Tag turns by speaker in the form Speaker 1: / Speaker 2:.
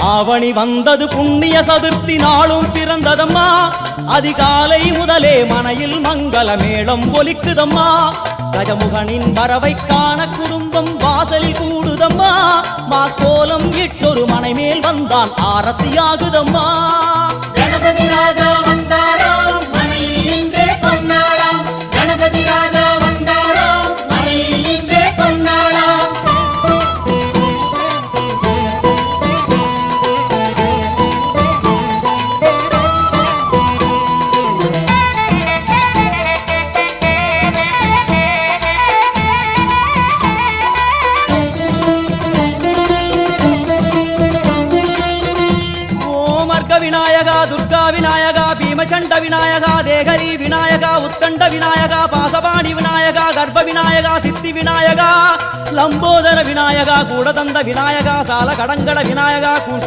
Speaker 1: ஆவணி வந்தது புண்ணிய சதுர்த்தி நாளும் பிறந்ததம்மா அதிகாலை முதலே மனையில் மங்கள மேளம் ஒலிக்குதம்மா கஜமுகனின் வரவை காண குடும்பம் வாசலில் கூடுதம்மா மாக்கோலம் இட்டொரு மனை மேல் வந்தான் ஆரத்தியாகுதம்மா
Speaker 2: கணபதி ராஜா வந்தாராம் மனையில் நின்றே பொன்னாளாம் கணபதி ராஜா வந்தாராம் மனையில் நின்றே பொன்னாளாம்
Speaker 1: விநாயகா துர்கா விநாயகா பீமச்சண்ட விநாயகா தேகரி விநாயகா உத்தண்ட விநாயகா பாசபாணி விநாயகா கர்ப்ப விநாயகா சித்தி விநாயகா லம்போதர விநாயகா கூடதந்த விநாயகா சால கடங்கட விநாயகா